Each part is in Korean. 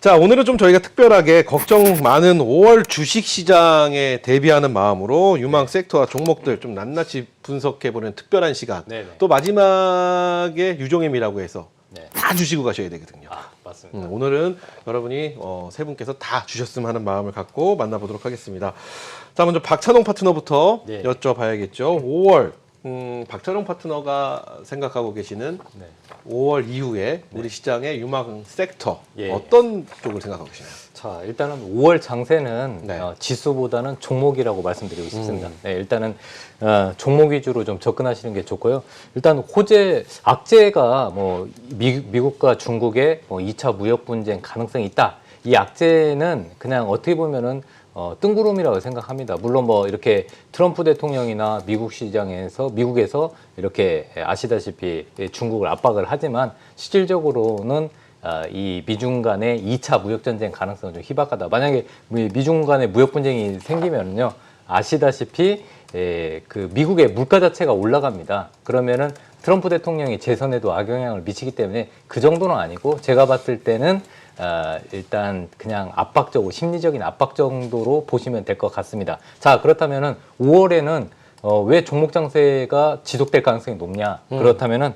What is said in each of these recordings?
자, 오늘은 좀 저희가 특별하게 걱정 많은 5월 주식시장에 대비하는 마음으로 유망 섹터와 종목들 좀 낱낱이 분석해보는 특별한 시간. 네네. 또 마지막에 유종임이라고 해서 네. 다 주시고 가셔야 되거든요. 아, 맞습니다. 오늘은 여러분이 세 분께서 다 주셨으면 하는 마음을 갖고 만나보도록 하겠습니다. 자, 먼저 박찬홍 파트너부터 네. 여쭤봐야겠죠. 5월 박찬홍 파트너가 생각하고 계시는 네. 5월 이후에 우리 시장의 유망 섹터 예. 어떤 쪽을 생각하고 계시나요? 자, 일단은 5월 장세는 네. 지수보다는 종목이라고 말씀드리고 싶습니다. 네, 일단은 종목 위주로 좀 접근하시는 게 좋고요. 일단 악재가 뭐 미국과 중국의 뭐 2차 무역 분쟁 가능성이 있다. 이 악재는 그냥 어떻게 보면은 뜬구름이라고 생각합니다. 물론 뭐 이렇게 트럼프 대통령이나 미국에서 이렇게 아시다시피 중국을 압박을 하지만 실질적으로는 이 미중 간의 2차 무역 전쟁 가능성은 좀 희박하다. 만약에 미중 간의 무역 분쟁이 생기면요, 아시다시피 그 미국의 물가 자체가 올라갑니다. 그러면은 트럼프 대통령이 재선에도 악영향을 미치기 때문에 그 정도는 아니고 제가 봤을 때는 일단 그냥 심리적인 압박 정도로 보시면 될 것 같습니다. 자, 그렇다면은 5월에는 왜 종목 장세가 지속될 가능성이 높냐? 그렇다면은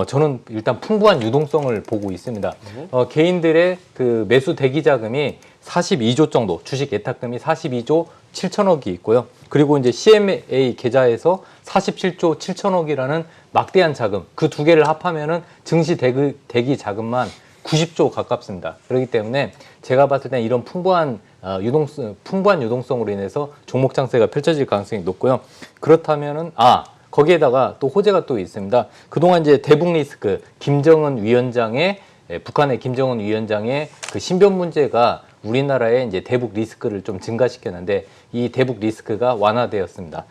저는 일단 풍부한 유동성을 보고 있습니다. 개인들의 그 매수 대기 자금이 42조 정도, 주식 예탁금이 42조 7천억이 있고요. 그리고 이제 CMA 계좌에서 47조 7천억이라는 막대한 자금, 그 두 개를 합하면은 증시 대기 자금만 90조 가깝습니다. 그렇기 때문에 제가 봤을 때 이런 풍부한 유동성으로 인해서 종목 장세가 펼쳐질 가능성이 높고요. 그렇다면은 거기에다가 또 호재가 또 있습니다. 그동안 이제 대북 리스크, 북한의 김정은 위원장의 그 신변 문제가 우리나라의 이제 대북 리스크를 좀 증가시켰는데 이 대북 리스크가 완화되었습니다.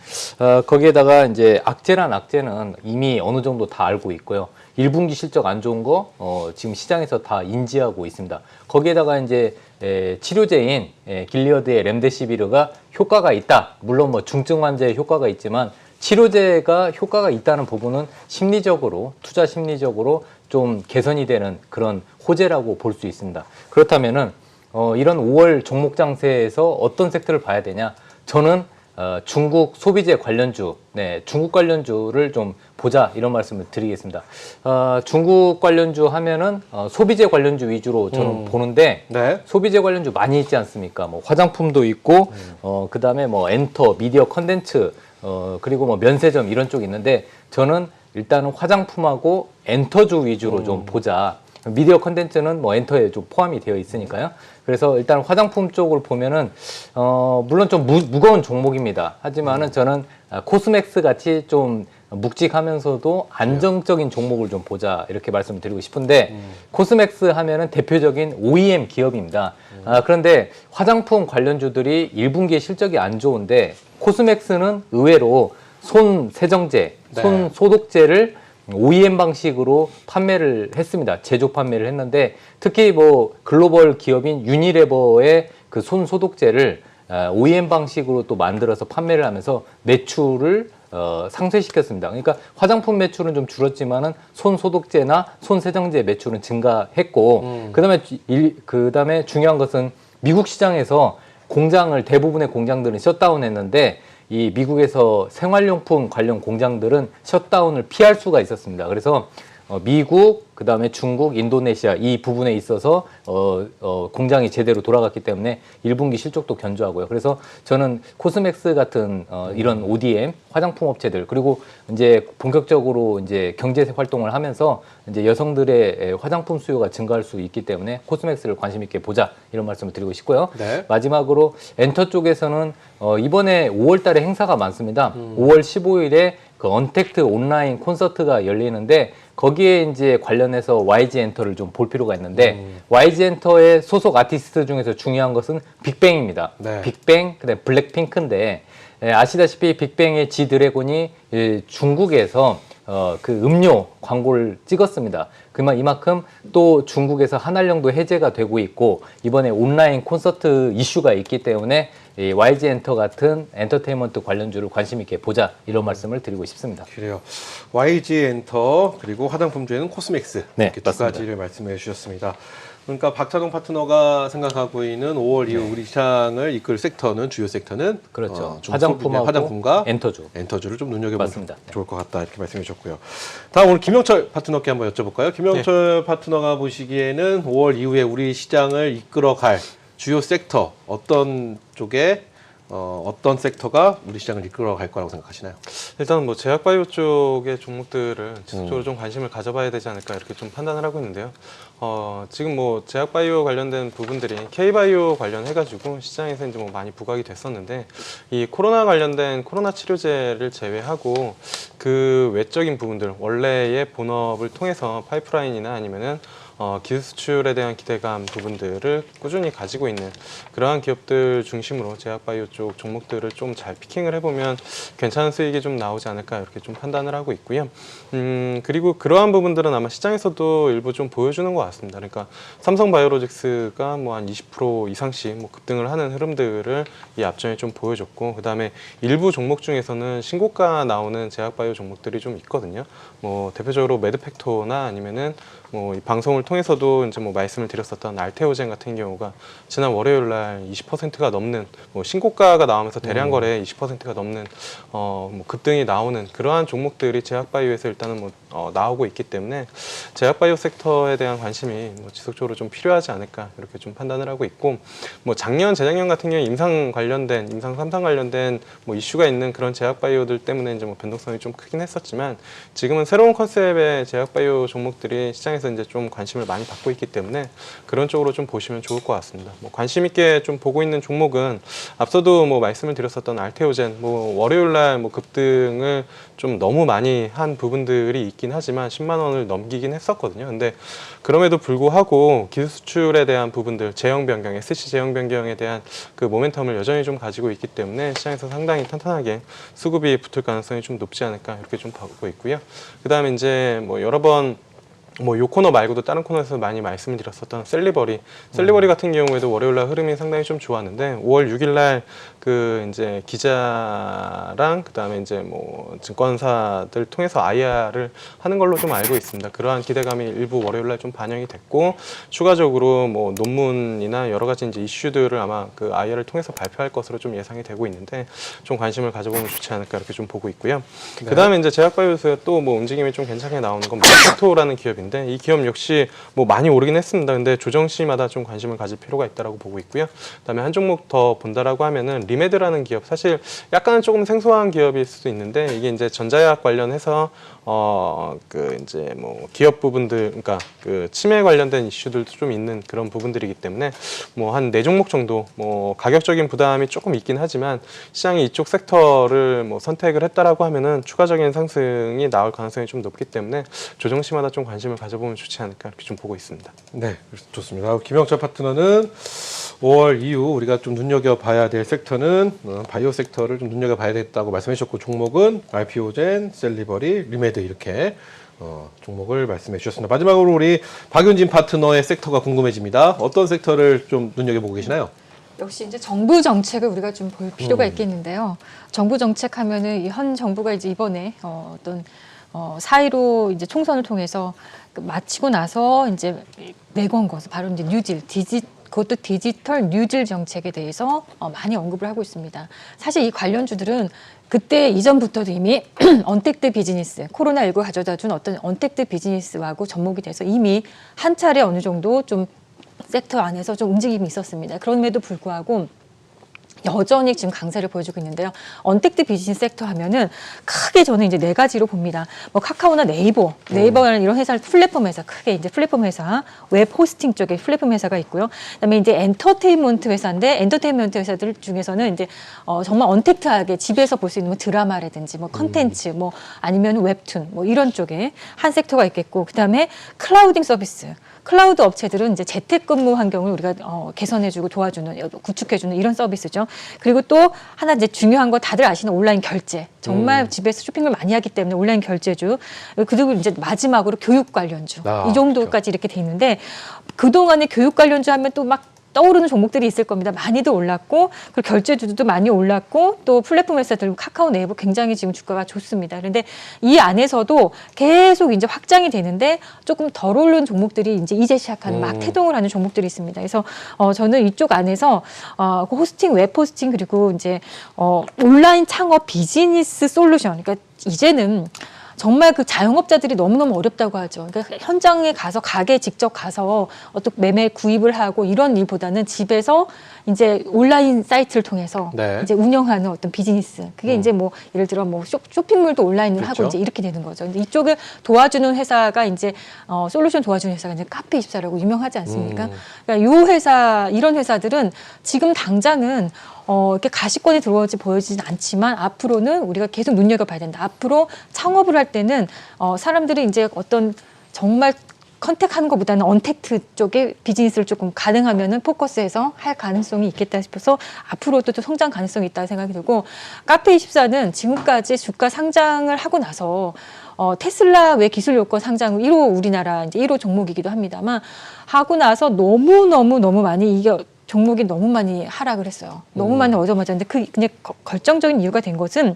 거기에다가 이제 악재는 이미 어느 정도 다 알고 있고요. 1분기 실적 안 좋은 거 지금 시장에서 다 인지하고 있습니다. 거기에다가 이제 치료제인 길리어드의 렘데시비르가 효과가 있다. 물론 뭐 중증 환자에 효과가 있지만 치료제가 효과가 있다는 부분은 투자 심리적으로 좀 개선이 되는 그런 호재라고 볼 수 있습니다. 그렇다면은 이런 5월 종목 장세에서 어떤 섹터를 봐야 되냐? 저는 중국 소비재 관련주, 중국 관련주를 좀 보자 이런 말씀을 드리겠습니다. 중국 관련주 하면은 소비재 관련주 위주로 저는 보는데 네. 소비재 관련주 많이 있지 않습니까? 뭐 화장품도 있고 그다음에 뭐 엔터, 미디어 컨텐츠, 그리고 뭐 면세점 이런 쪽이 있는데 저는 일단은 화장품하고 엔터주 위주로 좀 보자. 미디어 컨텐츠는 뭐 엔터에 좀 포함이 되어 있으니까요. 그래서 일단 화장품 쪽을 보면은 물론 좀 무거운 종목입니다. 하지만은 저는 코스맥스 같이 좀 묵직하면서도 안정적인 종목을 좀 보자 이렇게 말씀을 드리고 싶은데 코스맥스 하면은 대표적인 OEM 기업입니다. 그런데 화장품 관련주들이 1분기에 실적이 안 좋은데 코스맥스는 의외로 손 세정제, 손 소독제를 OEM 방식으로 판매를 했습니다. 제조 판매를 했는데 특히 뭐 글로벌 기업인 유니레버의 그 손 소독제를 OEM 방식으로 또 만들어서 판매를 하면서 매출을 상쇄시켰습니다. 그러니까 화장품 매출은 좀 줄었지만은 손 소독제나 손 세정제 매출은 증가했고 그다음에 중요한 것은 미국 시장에서 대부분의 공장들은 셧다운했는데 이 미국에서 생활용품 관련 공장들은 셧다운을 피할 수가 있었습니다. 그래서 미국, 그다음에 중국, 인도네시아 이 부분에 있어서 공장이 제대로 돌아갔기 때문에 1분기 실적도 견조하고요. 그래서 저는 코스맥스 같은 이런 ODM 화장품 업체들 그리고 이제 본격적으로 이제 경제 활동을 하면서 이제 여성들의 화장품 수요가 증가할 수 있기 때문에 코스맥스를 관심 있게 보자 이런 말씀을 드리고 싶고요. 네. 마지막으로 엔터 쪽에서는 이번에 5월달에 행사가 많습니다. 5월 15일에 그 언택트 온라인 콘서트가 열리는데 거기에 이제 관련해서 YG 엔터를 좀 볼 필요가 있는데 YG 엔터의 소속 아티스트 중에서 중요한 것은 빅뱅입니다. 네. 빅뱅, 그다음에 블랙핑크인데 아시다시피 빅뱅의 지 드래곤이 중국에서 그 음료 광고를 찍었습니다. 이만큼 또 중국에서 한알령도 해제가 되고 있고 이번에 온라인 콘서트 이슈가 있기 때문에 이 YG 엔터 같은 엔터테인먼트 관련주를 관심 있게 보자 이런 말씀을 드리고 싶습니다. 그래요. YG 엔터 그리고 화장품주에는 코스맥스 네, 이렇게 두 맞습니다. 가지를 말씀해 주셨습니다. 그러니까 박찬동 파트너가 생각하고 있는 5월 이후 우리 시장을 이끌 섹터는 주요 섹터는 그렇죠. 좀 화장품하고 화장품과 엔터주. 엔터주를 좀 눈여겨보면 맞습니다. 좋을 것 같다 이렇게 말씀해 주셨고요. 다음 오늘 김영철 파트너께 한번 여쭤볼까요? 김영철 파트너가 보시기에는 5월 이후에 우리 시장을 이끌어갈 주요 섹터 어떤 쪽에 어떤 섹터가 우리 시장을 이끌어갈 거라고 생각하시나요? 일단은 뭐 제약바이오 쪽의 종목들을 지속적으로 좀 관심을 가져봐야 되지 않을까 이렇게 좀 판단을 하고 있는데요. 지금 뭐 제약바이오 관련된 부분들이 K바이오 관련해가지고 시장에서 이제 뭐 많이 부각이 됐었는데 이 코로나 관련된 코로나 치료제를 제외하고 그 외적인 부분들 원래의 본업을 통해서 파이프라인이나 아니면은 기술 수출에 대한 기대감 부분들을 꾸준히 가지고 있는 그러한 기업들 중심으로 제약바이오 쪽 종목들을 좀 잘 피킹을 해보면 괜찮은 수익이 좀 나오지 않을까 이렇게 좀 판단을 하고 있고요. 그리고 그러한 부분들은 아마 시장에서도 일부 좀 보여주는 것 같습니다. 그러니까 삼성바이오로직스가 뭐 한 20% 이상씩 뭐 급등을 하는 흐름들을 이 앞전에 좀 보여줬고, 그 다음에 일부 종목 중에서는 신고가 나오는 제약바이오 종목들이 좀 있거든요. 뭐 대표적으로 매드팩토나 아니면은 뭐 이 방송을 통해서도 이제 뭐 말씀을 드렸었던 알테오젠 같은 경우가 지난 월요일 날 20%가 넘는 뭐 신고가가 나오면서 대량 거래 20%가 넘는 뭐 급등이 나오는 그러한 종목들이 제약바이오에서 일단은 뭐 나오고 있기 때문에 제약바이오 섹터에 대한 관심이 뭐 지속적으로 좀 필요하지 않을까 이렇게 좀 판단을 하고 있고, 뭐 작년 재작년 같은 경우에 임상 3상 관련된 뭐 이슈가 있는 그런 제약바이오들 때문에 이제 뭐 변동성이 좀 크긴 했었지만 지금은 새로운 컨셉의 제약바이오 종목들이 시장에서 이제 좀 관심을 많이 받고 있기 때문에 그런 쪽으로 좀 보시면 좋을 것 같습니다. 뭐 관심 있게 좀 보고 있는 종목은 앞서도 뭐 말씀을 드렸었던 알테오젠, 뭐 월요일 날 뭐 급등을 좀 너무 많이 한 부분들이 있긴 하지만 10만 원을 넘기긴 했었거든요. 근데 그럼에도 불구하고 기술 수출에 대한 부분들, 제형 변경, SC 제형 변경에 대한 그 모멘텀을 여전히 좀 가지고 있기 때문에 시장에서 상당히 탄탄하게 수급이 붙을 가능성이 좀 높지 않을까 이렇게 좀 보고 있고요. 그다음에 이제 뭐 여러 번 뭐 요 코너 말고도 다른 코너에서 많이 말씀을 드렸었던 셀리버리 같은 경우에도 월요일날 흐름이 상당히 좀 좋았는데 5월 6일날 그 이제 기자랑 그다음에 이제 뭐 증권사들 통해서 IR을 하는 걸로 좀 알고 있습니다. 그러한 기대감이 일부 월요일날 좀 반영이 됐고 추가적으로 뭐 논문이나 여러 가지 이제 이슈들을 아마 그 IR을 통해서 발표할 것으로 좀 예상이 되고 있는데 좀 관심을 가져보면 좋지 않을까 이렇게 좀 보고 있고요. 네. 그다음에 이제 제약바이오에서 또 뭐 움직임이 좀 괜찮게 나오는 건 마스토라는 기업인데 이 기업 역시 뭐 많이 오르긴 했습니다. 근데 조정 시마다 좀 관심을 가질 필요가 있다라고 보고 있고요. 그다음에 한 종목 더 본다라고 하면은 리메드라는 기업, 사실 약간은 조금 생소한 기업일 수도 있는데 이게 이제 전자약 관련해서 그 이제 뭐 기업 부분들, 그러니까 그 치매 관련된 이슈들도 좀 있는 그런 부분들이기 때문에 뭐 한 4종목 정도 뭐 가격적인 부담이 조금 있긴 하지만 시장이 이쪽 섹터를 뭐 선택을 했다라고 하면은 추가적인 상승이 나올 가능성이 좀 높기 때문에 조정 시마다 좀 관심을 가져보면 좋지 않을까 이렇게 좀 보고 있습니다. 네, 좋습니다. 김영철 파트너는 5월 이후 우리가 좀 눈여겨봐야 될 섹터는 바이오 섹터를 좀 눈여겨봐야겠다고 말씀해 주셨고 종목은 알피오젠, 셀리버리, 리메드 이렇게 종목을 말씀해 주셨습니다. 마지막으로 우리 박윤진 파트너의 섹터가 궁금해집니다. 어떤 섹터를 좀 눈여겨보고 계시나요? 역시 이제 정부 정책을 우리가 좀 볼 필요가 있겠는데요. 정부 정책 하면은 이 현 정부가 이제 이번에 어떤 4.15 이제 총선을 통해서 마치고 나서 이제 내건 것은 바로 이제 뉴딜, 그것도 디지털 뉴딜 정책에 대해서 많이 언급을 하고 있습니다. 사실 이 관련주들은 그때 이전부터도 이미 언택트 비즈니스, 코로나19 가져다 준 어떤 언택트 비즈니스하고 접목이 돼서 이미 한 차례 어느 정도 좀 섹터 안에서 좀 움직임이 있었습니다. 그럼에도 불구하고 여전히 지금 강세를 보여주고 있는데요. 언택트 비즈니스 섹터 하면은 크게 저는 이제 4가지로 봅니다. 뭐 카카오나 네이버라는 이런 회사, 플랫폼 회사, 크게 이제 플랫폼 회사, 웹 호스팅 쪽에 플랫폼 회사가 있고요. 그다음에 이제 엔터테인먼트 회사인데 엔터테인먼트 회사들 중에서는 이제 정말 언택트하게 집에서 볼 수 있는 뭐 드라마라든지 뭐 컨텐츠, 뭐 아니면 웹툰, 뭐 이런 쪽에 한 섹터가 있겠고, 그다음에 클라우딩 서비스. 클라우드 업체들은 이제 재택근무 환경을 우리가 개선해주고 도와주는, 구축해주는 이런 서비스죠. 그리고 또 하나 이제 중요한 거 다들 아시는 온라인 결제. 정말 집에서 쇼핑을 많이 하기 때문에 온라인 결제주. 그리고 이제 마지막으로 교육 관련주. 이 정도까지 이렇게 돼 있는데 그동안에 교육 관련주 하면 또 막 떠오르는 종목들이 있을 겁니다. 많이도 올랐고, 그리고 결제주도 많이 올랐고, 또 플랫폼 회사들, 카카오 네이버 굉장히 지금 주가가 좋습니다. 그런데 이 안에서도 계속 이제 확장이 되는데 조금 덜 오른 종목들이 이제 시작하는 막 태동을 하는 종목들이 있습니다. 그래서 저는 이쪽 안에서 그 호스팅, 웹 호스팅, 그리고 이제 온라인 창업 비즈니스 솔루션. 그러니까 이제는 정말 그 자영업자들이 너무너무 어렵다고 하죠. 그러니까 현장에 가서 가게 직접 가서 어떤 매매 구입을 하고 이런 일보다는 집에서 이제 온라인 사이트를 통해서 네. 이제 운영하는 어떤 비즈니스. 그게 이제 뭐 예를 들어 뭐 쇼핑몰도 온라인으로 그렇죠. 하고 이제 이렇게 되는 거죠. 근데 이쪽을 도와주는 회사가 이제 솔루션 도와주는 회사가 이제 카페24라고 유명하지 않습니까? 그러니까 요 회사 이런 회사들은 지금 당장은 이렇게 가시권이 들어오지 보여지진 않지만 앞으로는 우리가 계속 눈여겨봐야 된다. 앞으로 창업을 할 때는 사람들이 이제 어떤 정말 컨택하는 것보다는 언택트 쪽에 비즈니스를 조금 가능하면은 포커스해서 할 가능성이 있겠다 싶어서 앞으로도 또 성장 가능성이 있다는 생각이 들고 카페24는 지금까지 주가 상장을 하고 나서 테슬라 외 기술 요건 상장 1호 우리나라 이제 1호 종목이기도 합니다만 하고 나서 너무 많이 이게 종목이 너무 많이 하락을 했어요. 너무 많이 얻어맞았는데 그 그냥 결정적인 이유가 된 것은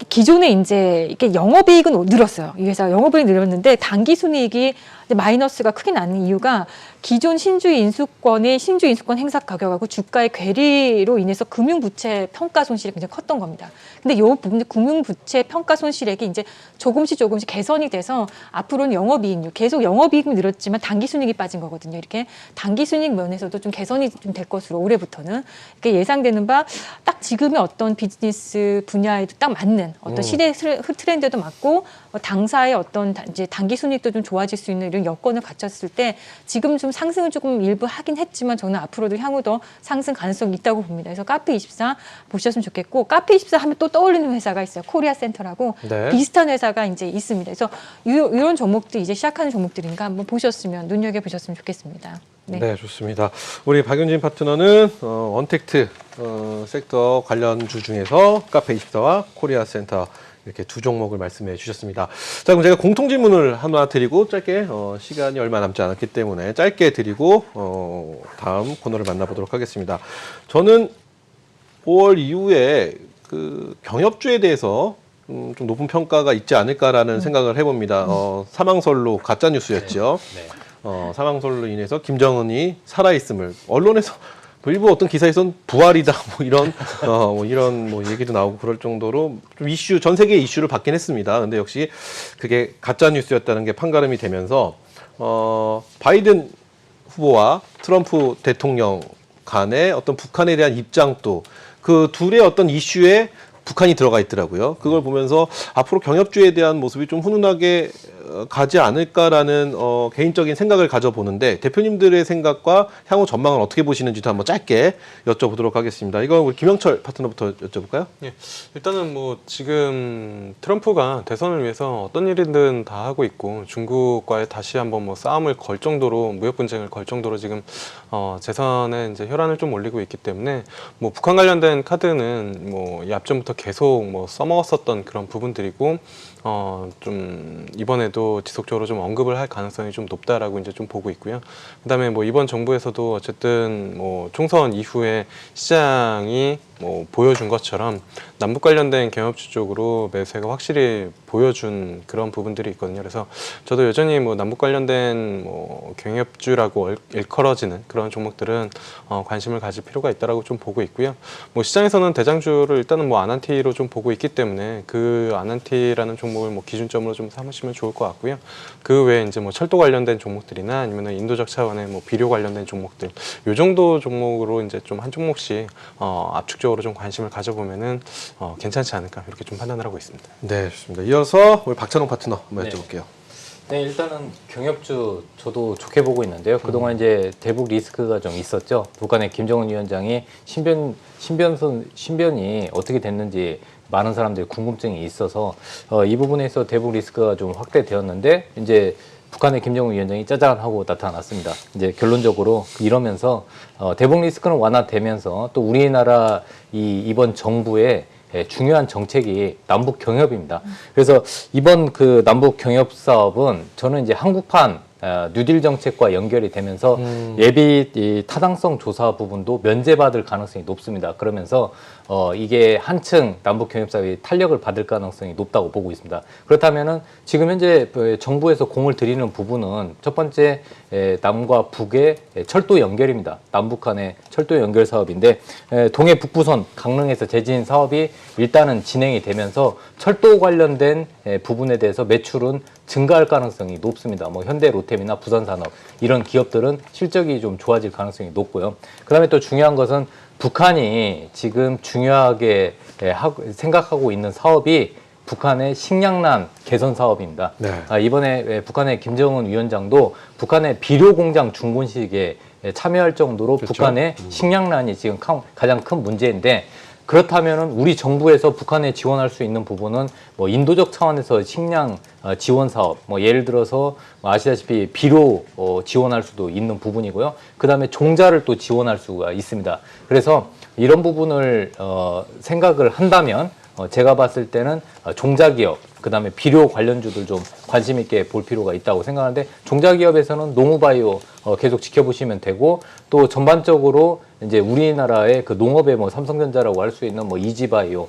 기존에 이제 이게 영업이익은 늘었어요. 이 회사가 영업이익이 늘었는데 단기순이익이 마이너스가 크게 나는 이유가 기존 신주 인수권 행사 가격하고 주가의 괴리로 인해서 금융부채 평가 손실이 굉장히 컸던 겁니다. 근데 이 부분 금융부채 평가 손실액이 이제 조금씩 개선이 돼서 앞으로는 영업이익률 계속 영업이익이 늘었지만 단기순이익이 빠진 거거든요. 이렇게 단기순이익 면에서도 좀 개선이 좀 될 것으로 올해부터는 이렇게 예상되는 바 딱 지금의 어떤 비즈니스 분야에도 딱 맞는 어떤 시대 트렌드도 맞고 당사의 어떤 이제 단기순이익도 좀 좋아질 수 있는 이런 여건을 갖췄을 때 지금 좀 상승을 조금 일부 하긴 했지만 저는 앞으로도 향후 더 상승 가능성이 있다고 봅니다. 그래서 카페24 보셨으면 좋겠고 카페24 하면 또 떠올리는 회사가 있어요. 코리아 센터라고 네. 비슷한 회사가 이제 있습니다. 그래서 이런 종목들 이제 시작하는 종목들인가 한번 보셨으면 눈여겨보셨으면 좋겠습니다. 네, 좋습니다. 우리 박윤진 파트너는 언택트 섹터 관련주 중에서 카페24와 코리아 센터 이렇게 두 종목을 말씀해 주셨습니다. 자, 그럼 제가 공통 질문을 하나 드리고 짧게 시간이 얼마 남지 않았기 때문에 짧게 드리고 다음 코너를 만나보도록 하겠습니다. 저는 5월 이후에 그 경협주에 대해서 좀 높은 평가가 있지 않을까라는 생각을 해봅니다. 사망설로 가짜 뉴스였죠. 네. 사망설로 인해서 김정은이 살아있음을 언론에서 일부 어떤 기사에서는 부활이다 이런 얘기도 나오고 그럴 정도로 좀 전 세계 이슈를 받긴 했습니다. 근데 역시 그게 가짜 뉴스였다는 게 판가름이 되면서 바이든 후보와 트럼프 대통령 간의 어떤 북한에 대한 입장도 그 둘의 어떤 이슈에 북한이 들어가 있더라고요. 그걸 보면서 앞으로 경협주에 대한 모습이 좀 훈훈하게 가지 않을까라는 개인적인 생각을 가져보는데 대표님들의 생각과 향후 전망을 어떻게 보시는지도 한번 짧게 여쭤보도록 하겠습니다. 이거 우리 김영철 파트너부터 여쭤볼까요? 예, 일단은 뭐 지금 트럼프가 대선을 위해서 어떤 일이든 다 하고 있고 중국과의 다시 한번 뭐 싸움을 걸 정도로 무역 분쟁을 걸 정도로 지금 재선에 이제 혈안을 좀 올리고 있기 때문에 뭐 북한 관련된 카드는 뭐 이 앞전부터 계속 뭐 써먹었었던 그런 부분들이고 좀 이번에도 지속적으로 좀 언급을 할 가능성이 좀 높다라고 이제 좀 보고 있고요. 그다음에 뭐 이번 정부에서도 어쨌든 뭐 총선 이후에 시장이 뭐 보여준 것처럼 남북 관련된 경협주 쪽으로 매수가 확실히 보여준 그런 부분들이 있거든요. 그래서 저도 여전히 뭐 남북 관련된 뭐 경협주라고 일컬어지는 그런 종목들은 관심을 가질 필요가 있다라고 좀 보고 있고요. 뭐 시장에서는 대장주를 일단은 뭐 아난티로 좀 보고 있기 때문에 그 아난티라는 종목을 뭐 기준점으로 좀 삼으시면 좋을 것 같고요. 그 외에 이제 뭐 철도 관련된 종목들이나 아니면 인도적 차원의 뭐 비료 관련된 종목들 요 정도 종목으로 이제 좀 한 종목씩 압축적으로 좀 관심을 가져보면은 괜찮지 않을까 이렇게 좀 판단을 하고 있습니다. 네, 좋습니다. 이어서 우리 박찬홍 파트너 한번 여쭤볼게요. 네, 일단은 경협주 저도 좋게 보고 있는데요. 그동안 이제 대북 리스크가 좀 있었죠. 북한의 김정은 위원장이 신변이 어떻게 됐는지 많은 사람들이 궁금증이 있어서 이 부분에서 대북 리스크가 좀 확대되었는데 이제 북한의 김정은 위원장이 짜잔 하고 나타났습니다. 이제 결론적으로 이러면서 대북 리스크는 완화되면서 또 우리나라 이번 정부의 중요한 정책이 남북 경협입니다. 그래서 이번 그 남북 경협 사업은 저는 이제 한국판 뉴딜 정책과 연결이 되면서 예비 이 타당성 조사 부분도 면제받을 가능성이 높습니다. 그러면서 이게 한층 남북 경협 사업이 탄력을 받을 가능성이 높다고 보고 있습니다. 그렇다면은 지금 현재 정부에서 공을 들이는 부분은 첫 번째 남과 북의 철도 연결입니다. 남북 간의 철도 연결 사업인데 동해 북부선 강릉에서 재진 사업이 일단은 진행이 되면서 철도 관련된 부분에 대해서 매출은 증가할 가능성이 높습니다. 뭐 현대 로템이나 부산산업 이런 기업들은 실적이 좀 좋아질 가능성이 높고요. 그다음에 또 중요한 것은 북한이 지금 중요하게 생각하고 있는 사업이 북한의 식량난 개선 사업입니다. 네. 이번에 북한의 김정은 위원장도 북한의 비료 공장 중건식에 참여할 정도로 그렇죠. 북한의 식량난이 지금 가장 큰 문제인데, 그렇다면은 우리 정부에서 북한에 지원할 수 있는 부분은 뭐 인도적 차원에서 식량 지원 사업, 뭐 예를 들어서 아시다시피 비료 지원할 수도 있는 부분이고요. 그다음에 종자를 또 지원할 수가 있습니다. 그래서 이런 부분을 생각을 한다면 제가 봤을 때는 종자기업, 그다음에 비료 관련주들 좀 관심 있게 볼 필요가 있다고 생각하는데, 종자기업에서는 농우바이오 계속 지켜보시면 되고, 또 전반적으로 이제 우리나라의 그 농업의 뭐 삼성전자라고 할 수 있는 뭐 이지바이오,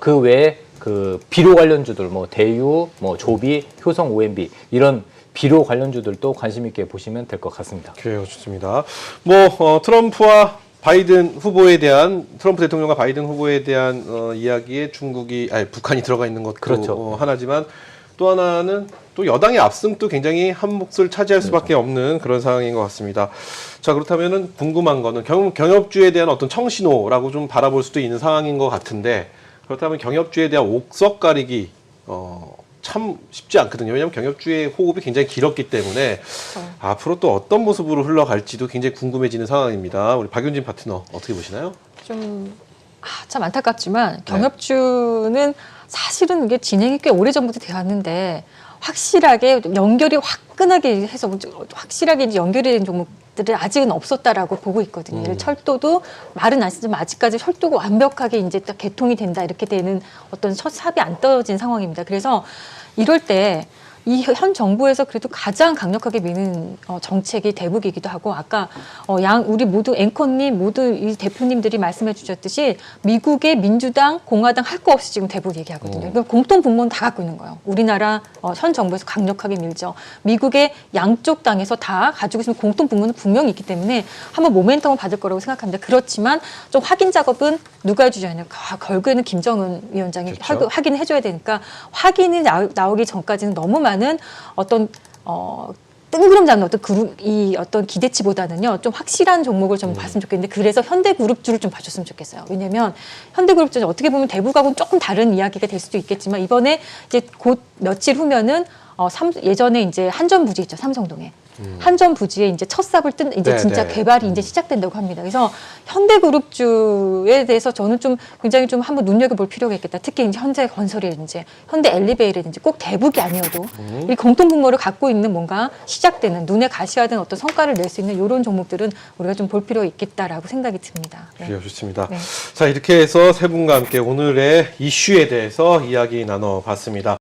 그 외에 그 비료 관련주들 뭐 대유, 뭐 조비, 효성 OMB 이런 비료 관련주들도 관심 있게 보시면 될 것 같습니다. 그래요, 좋습니다. 트럼프와 바이든 후보에 대한, 트럼프 대통령과 바이든 후보에 대한 이야기에 북한이 들어가 있는 것도 그렇죠. 하나지만, 또 하나는 또 여당의 압승도 굉장히 한 몫을 차지할 수밖에 없는 그런 상황인 것 같습니다. 자, 그렇다면은 궁금한 거는 경협주에 대한 어떤 청신호라고 좀 바라볼 수도 있는 상황인 것 같은데, 그렇다면 경협주에 대한 옥석 가리기 참 쉽지 않거든요. 왜냐하면 경협주의 호흡이 굉장히 길었기 때문에 앞으로 또 어떤 모습으로 흘러갈지도 굉장히 궁금해지는 상황입니다. 우리 박윤진 파트너 어떻게 보시나요? 참 안타깝지만 경협주는 사실은 이게 진행이 꽤 오래전부터 되었는데, 확실하게 연결이 화끈하게 해서 확실하게 이제 연결이 된 종목들은 아직은 없었다라고 보고 있거든요. 철도도 말은 안 쓰지만 아직까지 철도가 완벽하게 이제 딱 개통이 된다 이렇게 되는 어떤 첫 삽이 안 떨어진 상황입니다. 그래서 이럴 때 이 현 정부에서 그래도 가장 강력하게 미는 정책이 대북이기도 하고, 아까 우리 모두 앵커님 모두 이 대표님들이 말씀해 주셨듯이 미국의 민주당, 공화당 할 거 없이 지금 대북 얘기하거든요. 그러니까 공통 분모는 다 갖고 있는 거예요. 우리나라 현 정부에서 강력하게 밀죠. 미국의 양쪽 당에서 다 가지고 있는 공통 분모는 분명히 있기 때문에 한번 모멘텀을 받을 거라고 생각합니다. 그렇지만 좀 확인 작업은 누가 해주냐면 결국에는 김정은 위원장이 그렇죠. 확인을 해줘야 되니까, 확인이 나오기 전까지는 너무 많은 어떤 뜬구름 잡는 어떤 기대치보다는요, 좀 확실한 종목을 좀 봤으면 좋겠는데, 그래서 현대그룹주를 좀 봐줬으면 좋겠어요. 왜냐면 현대그룹주는 어떻게 보면 대북하고는 조금 다른 이야기가 될 수도 있겠지만, 이번에 이제 곧 며칠 후면은 예전에 이제 한전부지 있죠, 삼성동에. 한전부지에 이제 첫 삽을 뜬 이제 진짜 개발이 이제 시작된다고 합니다. 그래서 현대그룹주에 대해서 저는 좀 굉장히 좀 한번 눈여겨볼 필요가 있겠다. 특히 이제 현대건설이라든지 현대엘리베이라든지 꼭 대북이 아니어도 이 공통 분모를 갖고 있는 뭔가 시작되는 눈에 가시화된 어떤 성과를 낼 수 있는 이런 종목들은 우리가 좀 볼 필요가 있겠다라고 생각이 듭니다. 네. 그래요, 좋습니다. 네. 자, 이렇게 해서 세 분과 함께 오늘의 이슈에 대해서 이야기 나눠봤습니다.